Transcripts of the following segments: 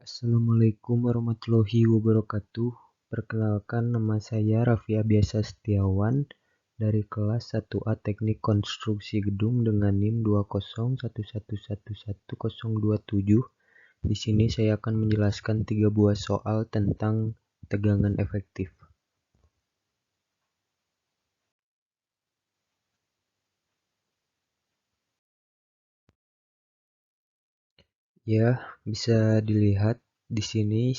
Assalamualaikum warahmatullahi wabarakatuh. Perkenalkan, nama saya Raffi Abiasa Setiawan dari kelas 1A Teknik Konstruksi Gedung dengan NIM 201111027. Di sini saya akan menjelaskan 3 buah soal tentang tegangan efektif. Ya, bisa dilihat di sini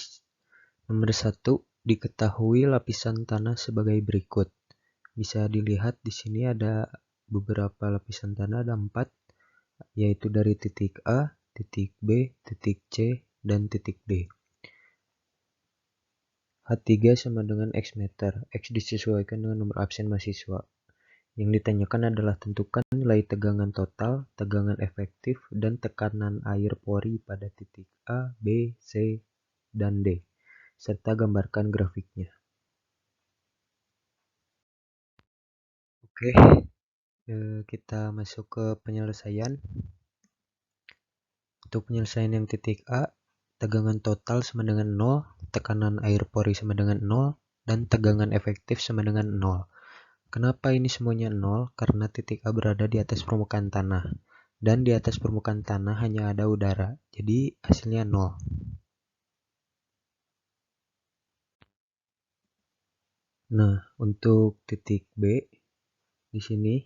nomor 1, diketahui lapisan tanah sebagai berikut. Bisa dilihat di sini ada beberapa lapisan tanah, ada 4, yaitu dari titik A, titik B, titik C, dan titik D. H3 sama dengan X meter. X disesuaikan dengan nomor absen mahasiswa. Yang ditanyakan adalah tentukan nilai tegangan total, tegangan efektif, dan tekanan air pori pada titik A, B, C, dan D, serta gambarkan grafiknya. Oke, kita masuk ke penyelesaian. Untuk penyelesaian yang titik A, tegangan total sama dengan 0, tekanan air pori sama dengan 0, dan tegangan efektif sama dengan 0. Kenapa ini semuanya 0? Karena titik A berada di atas permukaan tanah, dan di atas permukaan tanah hanya ada udara, jadi hasilnya 0. Nah, untuk titik B, di sini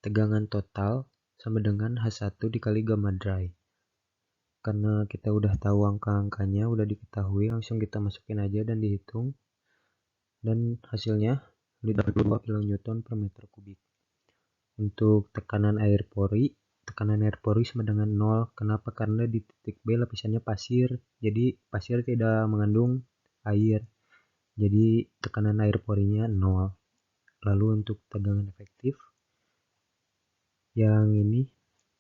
tegangan total sama dengan H1 dikali gamma dry. Karena kita udah tahu angka-angkanya, udah diketahui, langsung kita masukin aja dan dihitung. Dan hasilnya 52 kN per meter kubik. Untuk tekanan air pori sama dengan 0. Kenapa? Karena di titik B lapisannya pasir, jadi pasir tidak mengandung air, jadi tekanan air porinya 0. Lalu untuk tegangan efektif, yang ini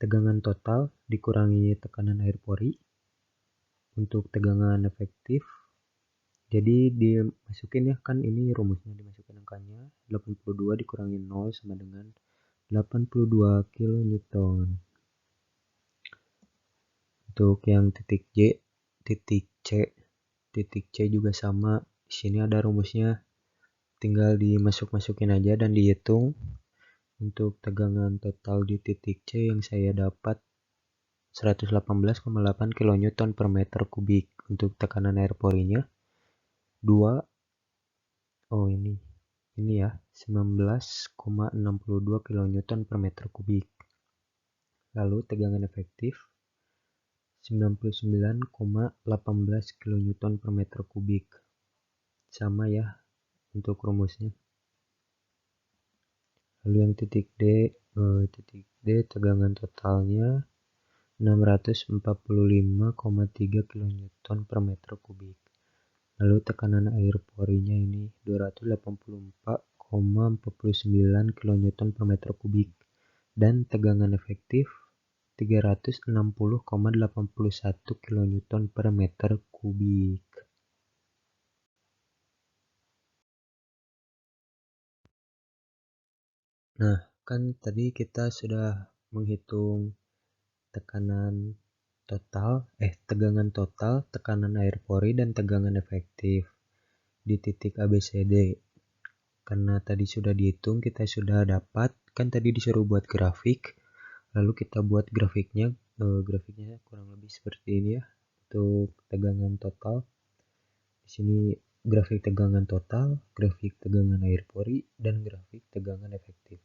tegangan total dikurangi tekanan air pori. Untuk tegangan efektif, jadi dimasukin ya, kan ini rumusnya, dimasukin angkanya, 82 dikurangi 0 sama dengan 82 kN. Untuk yang titik C juga sama. Di sini ada rumusnya, tinggal dimasuk-masukin aja dan dihitung. Untuk tegangan total di titik C yang saya dapat 118,8 kN per meter kubik. Untuk tekanan air porinya 19,62 kN per meter kubik. Lalu tegangan efektif 99,18 kN per meter kubik. Sama ya untuk rumusnya. Lalu yang titik D tegangan totalnya 645,3 kN per meter kubik. Lalu tekanan air porinya ini 284,49 kN per meter kubik. Dan tegangan efektif 360,81 kN per meter kubik. Nah, kan tadi kita sudah menghitung tegangan total, tekanan air pori, dan tegangan efektif di titik ABCD. Karena tadi sudah dihitung, kita sudah dapat, kan tadi disuruh buat grafik, lalu kita buat grafiknya. Grafiknya kurang lebih seperti ini ya. Untuk tegangan total, di sini grafik tegangan total, grafik tegangan air pori, dan grafik tegangan efektif.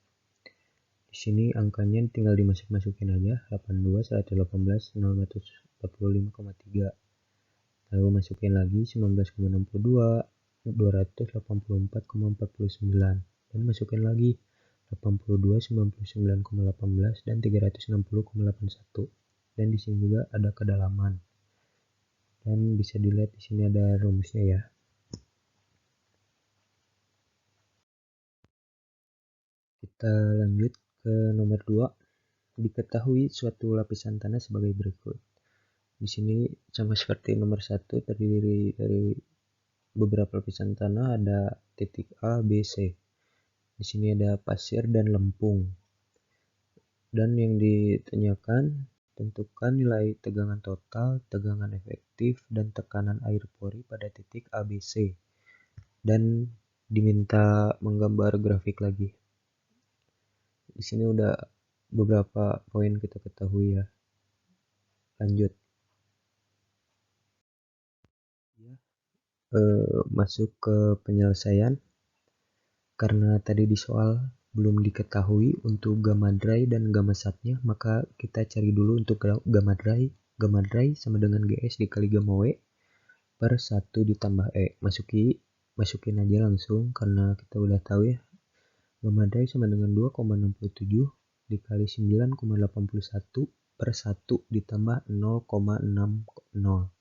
Di sini angkanya tinggal dimasuk-masukin aja, 82, 118, 645,3. Lalu masukin lagi 19,62, 284,49, dan masukin lagi 82, 99,18, dan 360,81. Dan di sini juga ada kedalaman. Dan bisa dilihat di sini ada rumusnya ya. Kita lanjut ke nomor 2. Diketahui suatu lapisan tanah sebagai berikut. Di sini sama seperti nomor 1, terdiri dari beberapa lapisan tanah, ada titik A, B, C. Di sini ada pasir dan lempung. Dan yang ditanyakan Tentukan nilai tegangan total, tegangan efektif, dan tekanan air pori pada titik ABC. Dan diminta menggambar grafik lagi. Di sini udah beberapa poin kita ketahui ya. Lanjut. Masuk ke penyelesaian. Karena tadi di soal belum diketahui untuk gamma dry dan gamma satnya, maka kita cari dulu untuk gamma dry. Gamma dry sama dengan GS dikali gamma W per 1 ditambah E. Masukin aja langsung karena kita udah tahu ya. Gamma dry sama dengan 2,67 dikali 9,81 per 1 ditambah 0,60.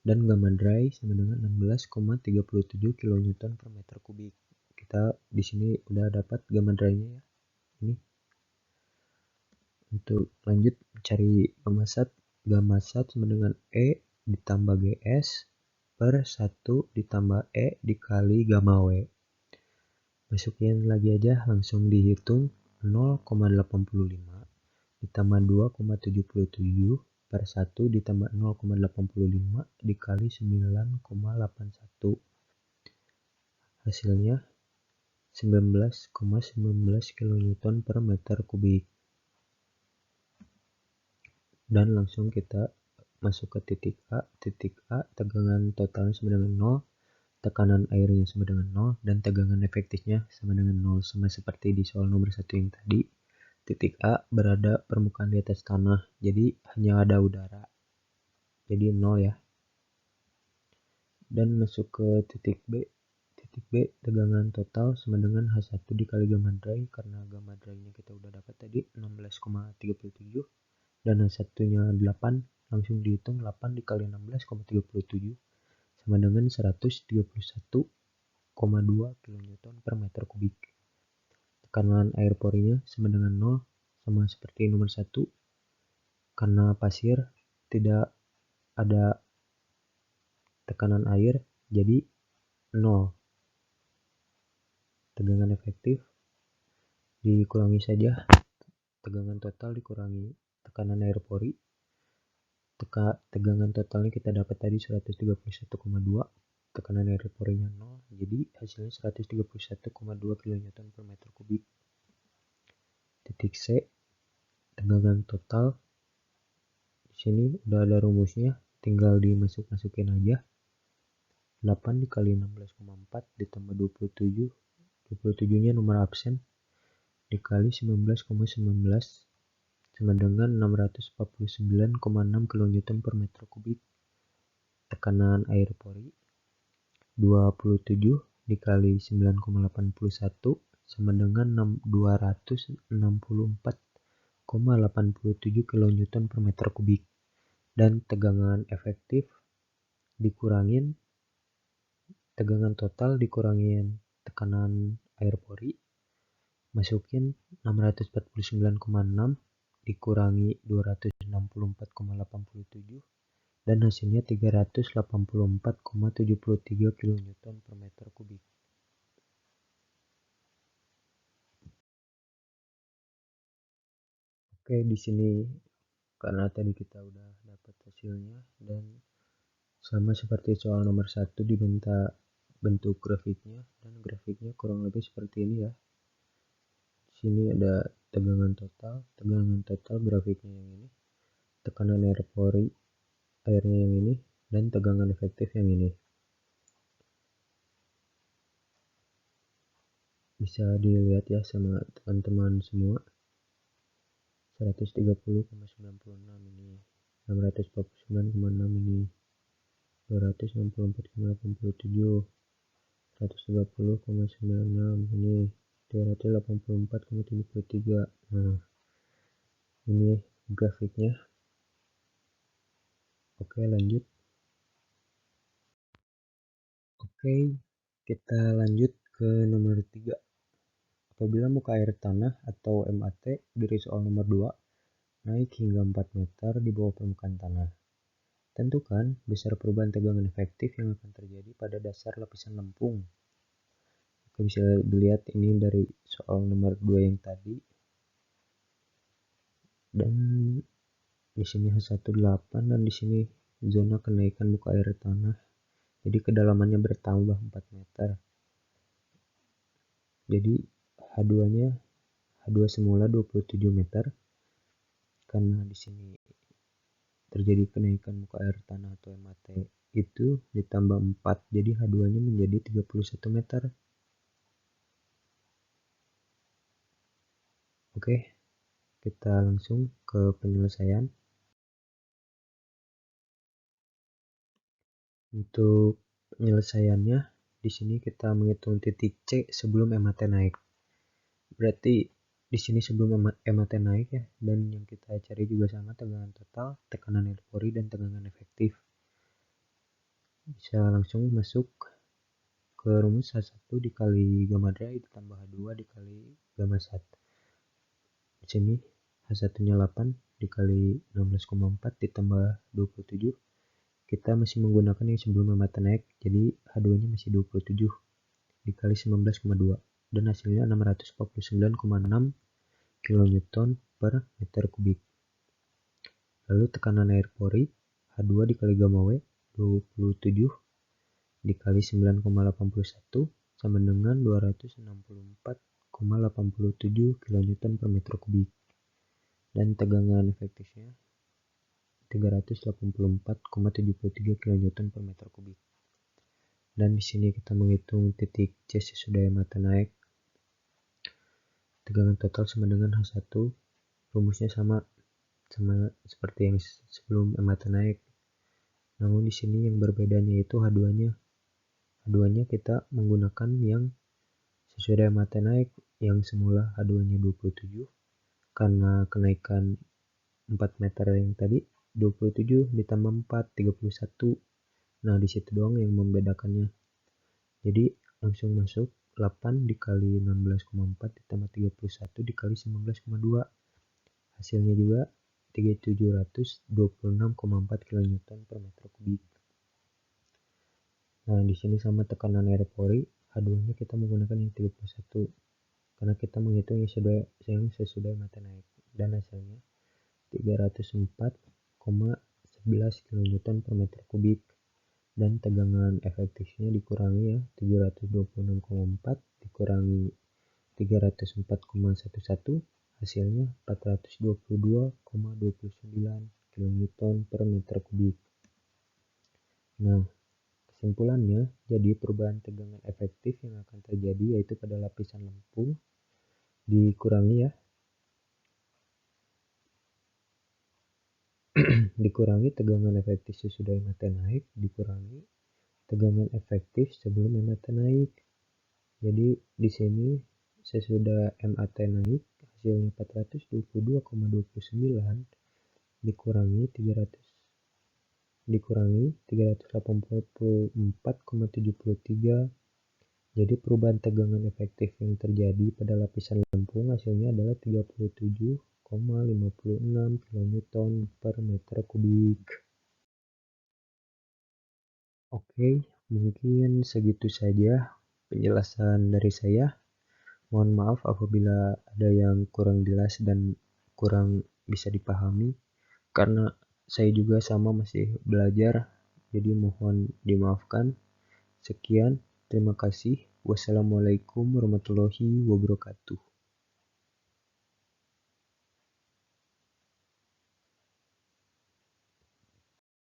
Dan gamma dry sama dengan 16,37 kN per meter kubik. Kita di sini udah dapat gamma dry-nya ya. Ini untuk lanjut cari gamma sat sama dengan E ditambah GS per 1 ditambah E dikali gamma W. Masukin lagi aja, langsung dihitung 0,85 ditambah 2,77 per 1 ditambah 0,85 dikali 9,81. Hasilnya 19,19 kN per meter kubik. Dan langsung kita masuk ke titik A. Titik A tegangan totalnya sama dengan 0, tekanan airnya sama dengan 0, dan tegangan efektifnya sama dengan 0. Sama seperti di soal nomor 1 yang tadi. Titik A berada permukaan di atas tanah, jadi hanya ada udara. Jadi 0 ya. Dan masuk ke titik B. Titik B tegangan total sama dengan H1 dikali gamma dry, karena gamma dry-nya kita udah dapat tadi 16,37 dan H1-nya 8, langsung dihitung 8 dikali 16,37 sama dengan 131,2 kN per meter kubik. Tekanan air porinya sama dengan 0, sama seperti nomor 1. Karena pasir tidak ada tekanan air, jadi 0. Tegangan efektif dikurangi saja, tegangan total dikurangi tekanan air pori. Tegangan totalnya kita dapat tadi 131,2, tekanan air porinya 0, jadi hasilnya 131,2 kN per meter kubik. Titik C tegangan total, di sini udah ada rumusnya, tinggal dimasukin aja. 8 dikali 16,4 ditambah 27, 27-nya nomor absen, dikali 19,19 sama dengan 649,6 kN per meter kubik. Tekanan air pori 27 dikali 9,81 sama dengan 264,87 kN per meter kubik. Dan tegangan efektif dikurangin tegangan total dikurangin tekanan air pori, masukin 649,6 dikurangi 264,87 dan hasilnya 384,73 kN per meter kubik. Oke, di sini karena tadi kita udah dapat hasilnya dan sama seperti soal nomor 1 diminta bentuk grafiknya, dan grafiknya kurang lebih seperti ini ya. Di sini ada tegangan total grafiknya yang ini, tekanan air pori airnya yang ini, dan tegangan efektif yang ini. Bisa dilihat ya sama teman-teman semua. 130,96 ini, 649,6 ini, 264,87, 130,96 ini, 384,73. Nah, ini grafiknya. Oke, lanjut. Oke, kita lanjut ke nomor 3. Apabila muka air tanah atau MAT dari soal nomor 2 naik hingga 4 meter di bawah permukaan tanah, tentukan besar perubahan tegangan efektif yang akan terjadi pada dasar lapisan lempung. Oke, bisa dilihat ini dari soal nomor 2 yang tadi. Dan Di sini H1 8 dan di sini zona kenaikan muka air tanah. Jadi kedalamannya bertambah 4 meter. Jadi H2-nya H2 semula 27 meter. Karena di sini terjadi kenaikan muka air tanah atau MAT itu ditambah 4, jadi H2-nya menjadi 31 meter. Oke, kita langsung ke penyelesaian. Untuk penyelesaiannya, di sini kita menghitung titik C sebelum MAT naik. Berarti di sini sebelum MAT naik ya, dan yang kita cari juga sama tegangan total, tekanan air pori, dan tegangan efektif. Bisa langsung masuk ke rumus H1 dikali gamma dry ditambah H2 dikali gamma sat. Di sini H1-nya 8 dikali 16,4 ditambah 27. Kita masih menggunakan yang sebelum MAT naik, jadi H2-nya masih 27 dikali 19,2 dan hasilnya 649,6 kN per meter kubik. Lalu tekanan air pori H2 dikali gamma W 27 dikali 9,81 sama dengan 264,87 kN per meter kubik. Dan tegangan efektifnya 384,73 kN per meter kubik. Dan di sini kita menghitung titik C sesudah MAT naik. Tegangan total sama dengan H1. Rumusnya sama seperti yang sebelum MAT naik. Namun di sini yang berbedanya itu H2-nya. H2-nya kita menggunakan yang sesudah MAT naik, yang semula H2-nya 27 karena kenaikan 4 meter yang tadi 27 ditambah 4 31. Nah, di situ doang yang membedakannya. Jadi langsung masuk 8 dikali 16,4 ditambah 31 dikali 19,2. Hasilnya juga 3726,4 kN per meter kubik. Nah, di sini sama tekanan air pori, H2-nya kita menggunakan yang 31 karena kita menghitung yang sesudah MAT naik, dan hasilnya 304,11 kN per meter kubik. Dan tegangan efektifnya dikurangi ya, 726,4 dikurangi 304,11 hasilnya 422,29 kN per meter kubik. Nah, kesimpulannya, jadi perubahan tegangan efektif yang akan terjadi yaitu pada lapisan lempung dikurangi ya, dikurangi tegangan efektif sesudah MAT naik dikurangi tegangan efektif sebelum MAT naik. Jadi di sini sesudah MAT naik hasilnya 422,29 dikurangi 384,73. Jadi perubahan tegangan efektif yang terjadi pada lapisan lempung hasilnya adalah 37,56 kN per meter kubik. Oke, mungkin segitu saja penjelasan dari saya. Mohon maaf apabila ada yang kurang jelas dan kurang bisa dipahami, karena saya juga sama masih belajar, jadi mohon dimaafkan. Sekian, terima kasih. Wassalamualaikum warahmatullahi wabarakatuh.